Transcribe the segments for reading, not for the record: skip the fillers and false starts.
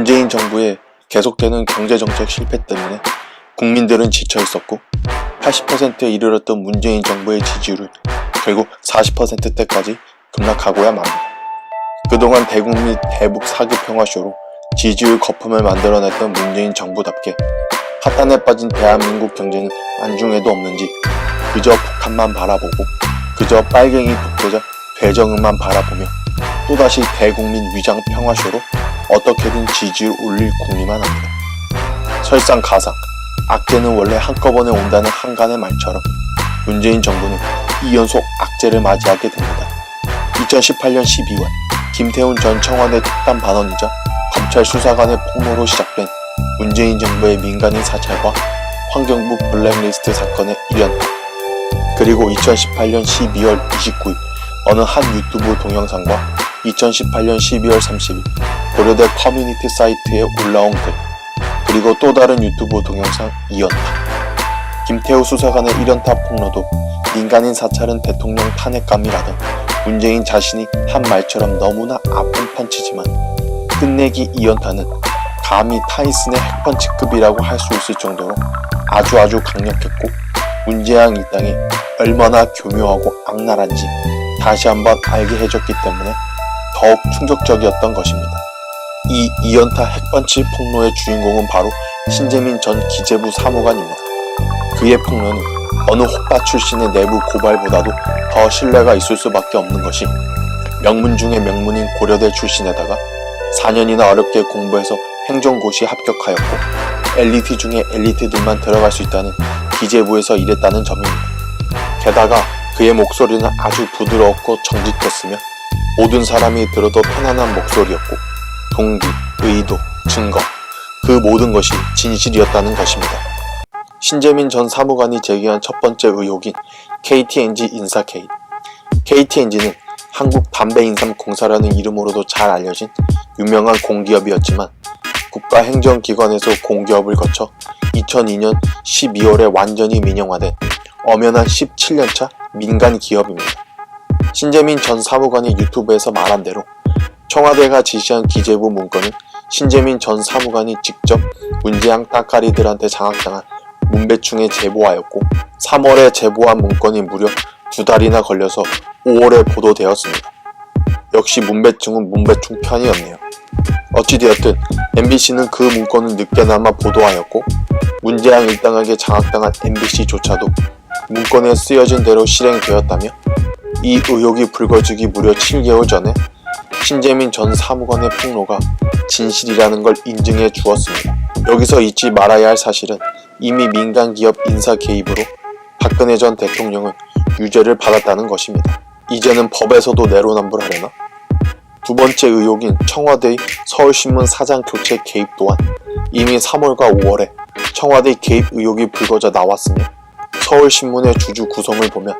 문재인 정부의 계속되는 경제정책 실패 때문에 국민들은 지쳐 있었고 80%에 이르렀던 문재인 정부의 지지율은 결국 40%대까지 급락하고야 맙니다. 그동안 대국민 대북 사기 평화쇼로 지지율 거품을 만들어냈던 문재인 정부답게 핫단에 빠진 대한민국 경제는 안중에도 없는지 그저 북한만 바라보고 그저 빨갱이 독재자 배정은만 바라보며 또다시 대국민 위장 평화쇼로 어떻게든 지지율 올릴 궁리만 합니다. 설상가상 악재는 원래 한꺼번에 온다는 한간의 말처럼 문재인 정부는 2연속 악재를 맞이하게 됩니다. 2018년 12월 김태훈 전 청와대 특단 반원이자 검찰 수사관의 폭로로 시작된 문재인 정부의 민간인 사찰과 환경부 블랙리스트 사건의 1연타, 그리고 2018년 12월 29일 어느 한 유튜브 동영상과 2018년 12월 30일 고려대 커뮤니티 사이트에 올라온 글, 그리고 또 다른 유튜브 동영상 2연타. 김태우 수사관의 1연타 폭로도 민간인 사찰은 대통령 탄핵감이라던 문재인 자신이 한 말처럼 너무나 아픈 펀치지만 끝내기 2연타는 감히 타이슨의 핵펀치급이라고 할 수 있을 정도로 아주 강력했고 문재양 일당이 얼마나 교묘하고 악랄한지 다시 한번 알게 해줬기 때문에 더욱 충격적이었던 것입니다. 이 2연타 핵펀치 폭로의 주인공은 바로 신재민 전 기재부 사무관입니다. 그의 폭로는 어느 호빠 출신의 내부 고발보다도 더 신뢰가 있을 수밖에 없는 것이 명문 중의 명문인 고려대 출신에다가 4년이나 어렵게 공부해서 행정고시 합격하였고 엘리트 중에 엘리트들만 들어갈 수 있다는 기재부에서 일했다는 점입니다. 게다가 그의 목소리는 아주 부드러웠고 정직했으며 모든 사람이 들어도 편안한 목소리였고 동기, 의도, 증거, 그 모든 것이 진실이었다는 것입니다. 신재민 전 사무관이 제기한 첫 번째 의혹인 KTNG 인사 개입. KTNG는 한국담배인삼공사라는 이름으로도 잘 알려진 유명한 공기업이었지만 국가행정기관에서 공기업을 거쳐 2002년 12월에 완전히 민영화된 엄연한 17년차 민간기업입니다. 신재민 전 사무관이 유튜브에서 말한 대로 청와대가 지시한 기재부 문건은 신재민 전 사무관이 직접 문재양 따까리들한테 장악당한 문배충에 제보하였고 3월에 제보한 문건이 무려 2달이나 걸려서 5월에 보도되었습니다. 역시 문배충은 문배충 편이었네요. 어찌되었든 MBC는 그 문건을 늦게나마 보도하였고 문재양 일당에게 장악당한 MBC조차도 문건에 쓰여진 대로 실행되었다며 이 의혹이 불거지기 무려 7개월 전에 신재민 전 사무관의 폭로가 진실이라는 걸 인증해 주었습니다. 여기서 잊지 말아야 할 사실은 이미 민간기업 인사 개입으로 박근혜 전 대통령은 유죄를 받았다는 것입니다. 이제는 법에서도 내로남불하려나? 두 번째 의혹인 청와대의 서울신문 사장 교체 개입 또한 이미 3월과 5월에 청와대 개입 의혹이 불거져 나왔으며 서울신문의 주주 구성을 보면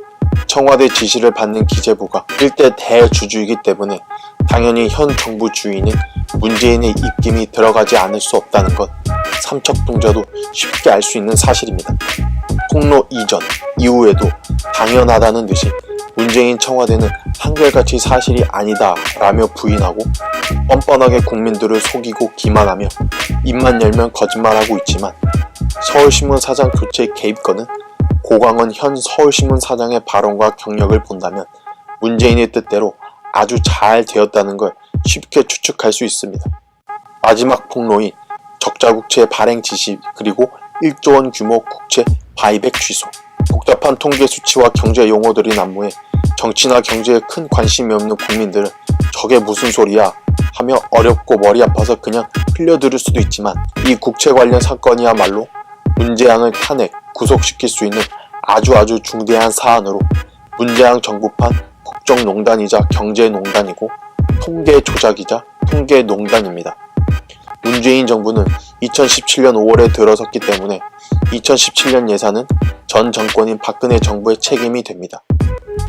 청와대 지시를 받는 기재부가 일대 대주주이기 때문에 당연히 현 정부 주인인 문재인의 입김이 들어가지 않을 수 없다는 건 삼척동자도 쉽게 알 수 있는 사실입니다. 폭로 이전, 이후에도 당연하다는 듯이 문재인 청와대는 한결같이 사실이 아니다 라며 부인하고 뻔뻔하게 국민들을 속이고 기만하며 입만 열면 거짓말하고 있지만 서울신문 사장 교체 개입건은 고광원 현 서울신문 사장의 발언과 경력을 본다면 문재인의 뜻대로 아주 잘 되었다는 걸 쉽게 추측할 수 있습니다. 마지막 폭로인 적자국채 발행 지시 그리고 1조 원 규모 국채 바이백 취소. 복잡한 통계 수치와 경제 용어들이 난무해 정치나 경제에 큰 관심이 없는 국민들은 저게 무슨 소리야 하며 어렵고 머리 아파서 그냥 흘려들을 수도 있지만 이 국채 관련 사건이야말로 문재양을 탄핵, 구속시킬 수 있는 아주 중대한 사안으로 문재양 정부판 국정농단이자 경제농단이고 통계 조작이자 통계농단입니다. 문재인 정부는 2017년 5월에 들어섰기 때문에 2017년 예산은 전 정권인 박근혜 정부의 책임이 됩니다.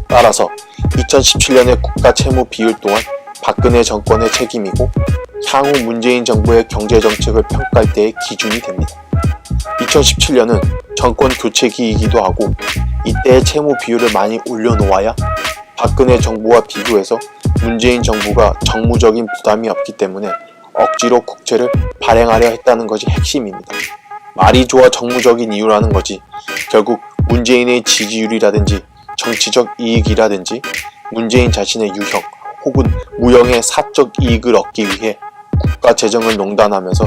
따라서 2017년의 국가 채무 비율 또한 박근혜 정권의 책임이고 향후 문재인 정부의 경제정책을 평가할 때의 기준이 됩니다. 2017년은 정권 교체기이기도 하고 이때의 채무 비율을 많이 올려놓아야 박근혜 정부와 비교해서 문재인 정부가 정무적인 부담이 없기 때문에 억지로 국채를 발행하려 했다는 것이 핵심입니다. 말이 좋아 정무적인 이유라는 거지 결국 문재인의 지지율이라든지 정치적 이익이라든지 문재인 자신의 유형 혹은 무형의 사적 이익을 얻기 위해 국가 재정을 농단하면서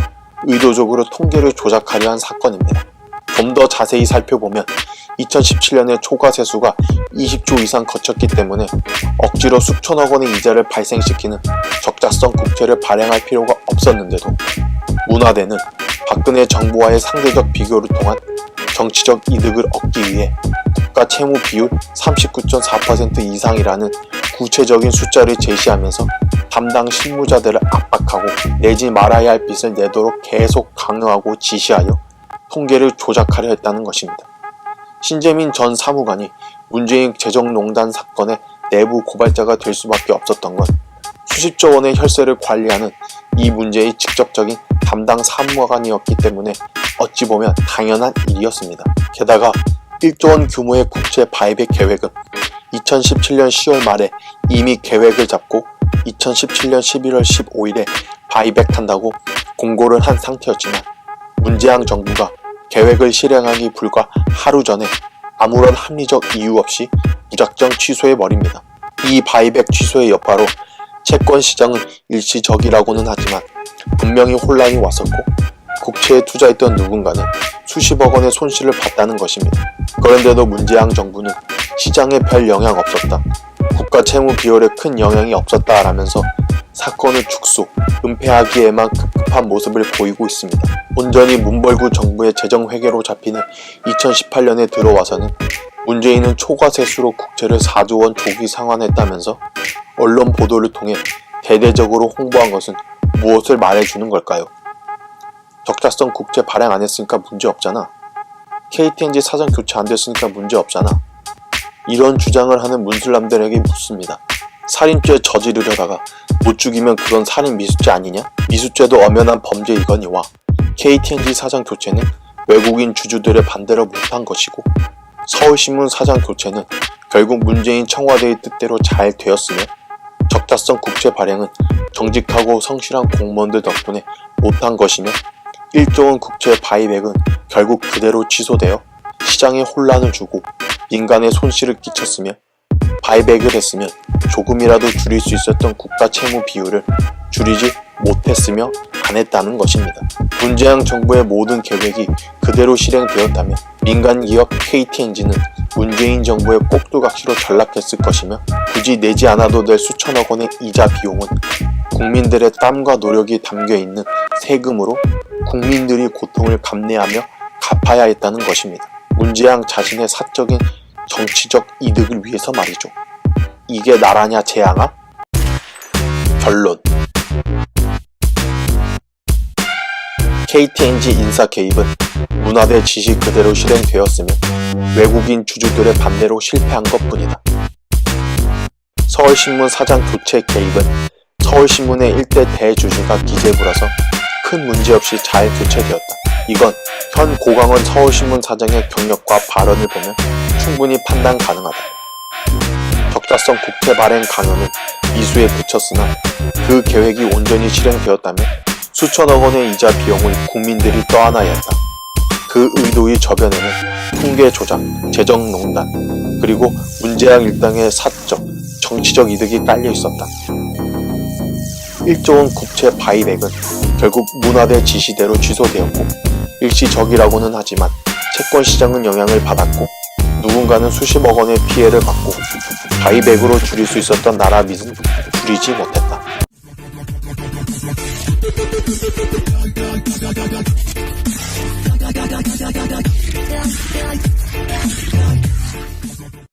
의도적으로 통계를 조작하려 한 사건입니다. 좀 더 자세히 살펴보면 2017년에 초과 세수가 20조 이상 거쳤기 때문에 억지로 수천억 원의 이자를 발생시키는 적자성 국채를 발행할 필요가 없었는데도 문화대는 박근혜 정부와의 상대적 비교를 통한 정치적 이득을 얻기 위해 국가 채무 비율 39.4% 이상이라는 구체적인 숫자를 제시하면서 담당 실무자들을 압박하고 내지 말아야 할 빚을 내도록 계속 강요하고 지시하여 통계를 조작하려 했다는 것입니다. 신재민 전 사무관이 문재인 재정농단 사건의 내부 고발자가 될 수밖에 없었던 건 수십조 원의 혈세를 관리하는 이 문제의 직접적인 담당 사무관이었기 때문에 어찌 보면 당연한 일이었습니다. 게다가 1조 원 규모의 국채 바이백 계획은 2017년 10월 말에 이미 계획을 잡고 2017년 11월 15일에 바이백한다고 공고를 한 상태였지만 문재인 정부가 계획을 실행하기 불과 하루 전에 아무런 합리적 이유 없이 무작정 취소해버립니다. 이 바이백 취소의 여파로 채권 시장은 일시적이라고는 하지만 분명히 혼란이 왔었고 국채에 투자했던 누군가는 수십억 원의 손실을 봤다는 것입니다. 그런데도 문재인 정부는 시장에 별 영향 없었다, 국가 채무 비율에 큰 영향이 없었다 라면서 사건을 축소, 은폐하기에만 급급한 모습을 보이고 있습니다. 온전히 문벌구 정부의 재정회계로 잡히는 2018년에 들어와서는 문재인은 초과세수로 국채를 4조 원 조기 상환했다면서 언론 보도를 통해 대대적으로 홍보한 것은 무엇을 말해주는 걸까요? 적자성 국채 발행 안 했으니까 문제 없잖아. KTNG 사장 교체 안 됐으니까 문제 없잖아. 이런 주장을 하는 문슬람들에게 묻습니다. 살인죄 저지르려다가 못 죽이면 그건 살인 미수죄 아니냐? 미수죄도 엄연한 범죄이거니와 KTNG 사장 교체는 외국인 주주들의 반대로 못한 것이고 서울신문 사장 교체는 결국 문재인 청와대의 뜻대로 잘 되었으며 적자성 국채 발행은 정직하고 성실한 공무원들 덕분에 못한 것이며 1조 원 국채 바이백은 결국 그대로 취소되어 시장에 혼란을 주고 민간에 손실을 끼쳤으며 바이백을 했으면 조금이라도 줄일 수 있었던 국가 채무 비율을 줄이지 못했으며 안 했다는 것입니다. 문재인 정부의 모든 계획이 그대로 실행되었다면 민간기업 KTNG는 문재인 정부의 꼭두각시로 전락했을 것이며 굳이 내지 않아도 될 수천억 원의 이자 비용은 국민들의 땀과 노력이 담겨있는 세금으로 국민들이 고통을 감내하며 갚아야 했다는 것입니다. 문재인 자신의 사적인 정치적 이득을 위해서 말이죠. 이게 나라냐 재앙아? 결론 KTNG 인사 개입은 문화대 지시 그대로 실행되었으며 외국인 주주들의 반대로 실패한 것뿐이다. 서울신문 사장 교체 개입은 서울신문의 일대 대주주가 기재부라서 큰 문제없이 잘 교체되었다. 이건 현 고강원 서울신문 사장의 경력과 발언을 보면 충분히 판단 가능하다. 적자성 국채 발행 강요는 미수에 그쳤으나 그 계획이 온전히 실행되었다면 수천억 원의 이자 비용을 국민들이 떠안아야 했다. 그 의도의 저변에는 통계 조작, 재정농단, 그리고 문재인 일당의 사적, 정치적 이득이 깔려 있었다. 1조 원 국채 바이백은 결국 문화대 지시대로 취소되었고 일시적이라고는 하지만 채권 시장은 영향을 받았고 누군가는 수십억 원의 피해를 받고 바이백으로 줄일 수 있었던 나라 빚은 줄이지 못했다.